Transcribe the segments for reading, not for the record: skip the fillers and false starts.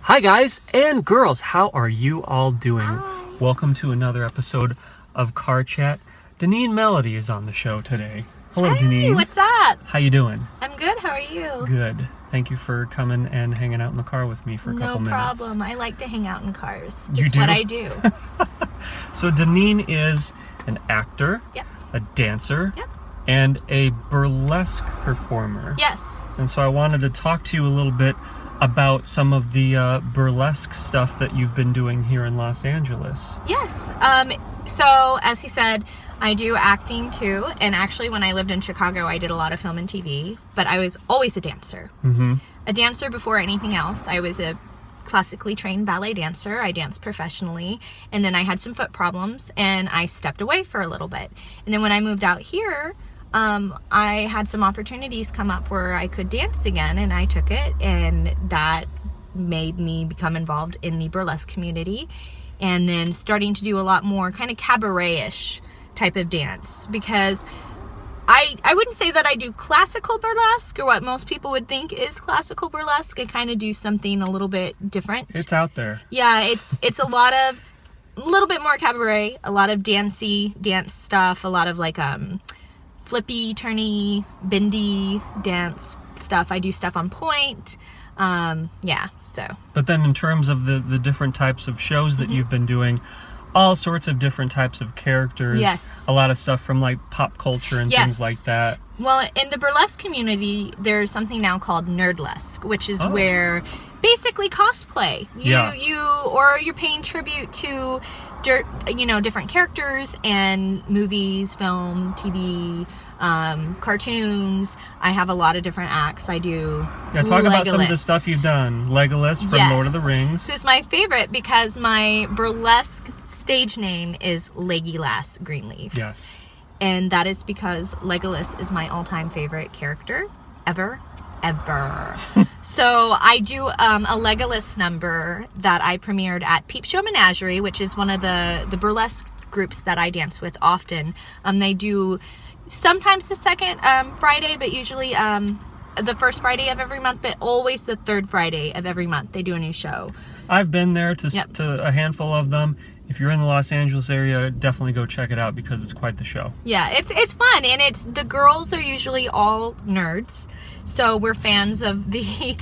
Hi guys and girls, how are you all doing? Hi. Welcome to another episode of Car Chat. Deneen Melody is on the show today. Hello, Hey, Deneen. what's up? How you doing? I'm good. How are you? Good. Thank you for coming and hanging out in the car with me for a couple minutes. No problem. I like to hang out in cars. You It's do? what I do. So Deneen is an actor, Yep. a dancer, Yep. and a burlesque performer. Yes. And so I wanted to talk to you a little bit about some of the burlesque stuff that you've been doing here in Los Angeles. Yes. So as he said, I do acting too. And actually, when I lived in Chicago, I did a lot of film and TV. But I was always a dancer. Mm-hmm. A dancer before anything else. I was a classically trained ballet dancer. I danced professionally. And then I had some foot problems, and I stepped away for a little bit. And then when I moved out here, I had some opportunities come up where I could dance again, and I took it, and that made me become involved in the burlesque community, and then starting to do a lot more kind of cabaret-ish type of dance, because I wouldn't say that I do classical burlesque, or what most people would think is classical burlesque. I kind of do something a little bit different. It's out there. Yeah, it's a little bit more cabaret, a lot of dance stuff, a lot of like flippy, turny, bendy dance stuff. I do stuff on point. So. But then in terms of the different types of shows that you've been doing, all sorts of different types of characters. Yes. A lot of stuff from like pop culture and things like that. Well, in the burlesque community, there's something now called nerdlesque, which is Oh. where basically cosplay. You're paying tribute to different characters and movies, film, TV, cartoons. I have a lot of different acts. I do. Yeah, talk about some of the Legolas. stuff you've done. Legolas from Yes. Lord of the Rings. This is my favorite because my burlesque stage name is Legolas Greenleaf. Yes. And that is because Legolas is my all-time favorite character ever. So I do a Legolas number that I premiered at Peep Show Menagerie, which is one of the burlesque groups that I dance with often. They do sometimes the second Friday, but usually the first Friday of every month, but always the third Friday of every month. They do a new show. I've been there to Yep. to a handful of them. If you're in the Los Angeles area, definitely go check it out because it's quite the show. Yeah, it's fun, and the girls are usually all nerds, so we're fans of the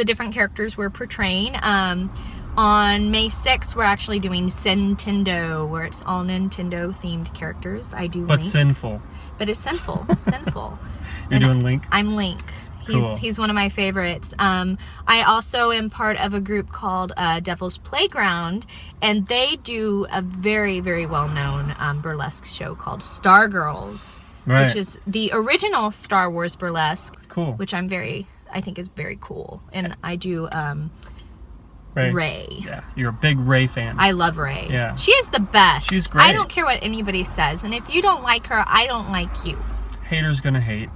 different characters we're portraying. On May 6th, we're actually doing Nintendo, where it's all Nintendo themed characters. I do But Link, sinful. but it's sinful. You're And doing Link? I'm Link. Cool. He's one of my favorites. I also am part of a group called Devil's Playground, and they do a very, very well-known burlesque show called Stargirls, Right. which is the original Star Wars burlesque, Cool. which I think is very cool. And I do Rey. Yeah, you're a big Rey fan. I love Rey. Yeah. She is the best. She's great. I don't care what anybody says, and if you don't like her, I don't like you. Haters gonna hate.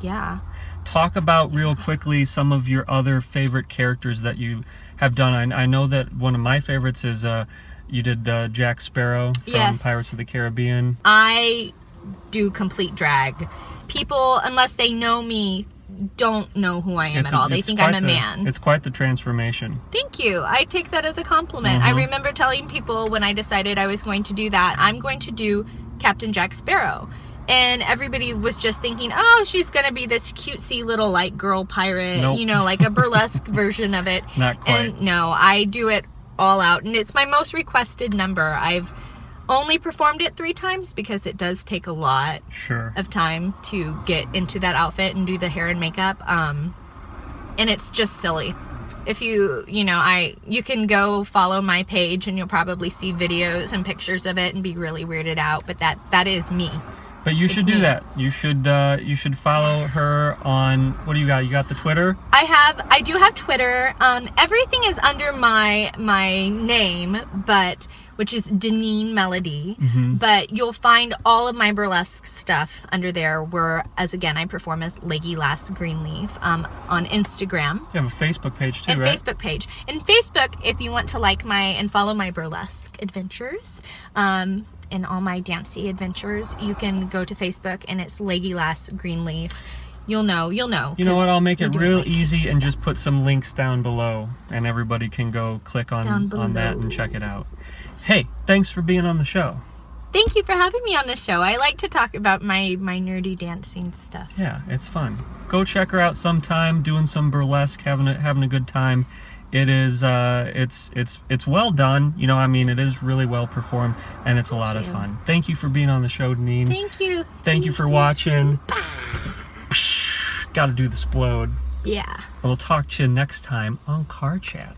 Yeah. Talk about real quickly some of your other favorite characters that you have done. I know that one of my favorites is you did Jack Sparrow from Yes. Pirates of the Caribbean. I do complete drag. People, unless they know me, don't know who I am at all. They think I'm a man. It's quite the transformation. Thank you. I take that as a compliment. I remember telling people when I decided I was going to do that, I'm going to do Captain Jack Sparrow. And everybody was just thinking, oh, she's going to be this cutesy little like girl pirate, Nope. like a burlesque version of it. Not quite. And no, I do it all out. And it's my most requested number. I've only performed it 3 times because it does take a lot Sure. of time to get into that outfit and do the hair and makeup. And it's just silly. If you can go follow my page and you'll probably see videos and pictures of it and be really weirded out. But that is me. But you should do me. that. You should follow her on, what do you got? You got the Twitter? I do have Twitter. Everything is under my name, which is Deneen Melody. But you'll find all of my burlesque stuff under there, where, as again, I perform as Legolas Greenleaf on Instagram. You have a Facebook page too, And right? Facebook page. And Facebook, if you want to like and follow my burlesque adventures, and all my dancey adventures, you can go to Facebook, and it's Legolas Greenleaf. You'll know. You know what? I'll make it you do real like- easy and just put some links down below, and everybody can go click Down on below. that and check it out. Hey, thanks for being on the show. Thank you for having me on the show. I like to talk about my nerdy dancing stuff. Yeah, it's fun. Go check her out sometime, doing some burlesque, having a good time. It is it's well done. You know, I mean, it is really well performed, and it's a lot of you. fun. Thank you for being on the show, Deneen. Thank you. Thank you for watching. Got to do the splode. Yeah. We'll talk to you next time on Car Chat.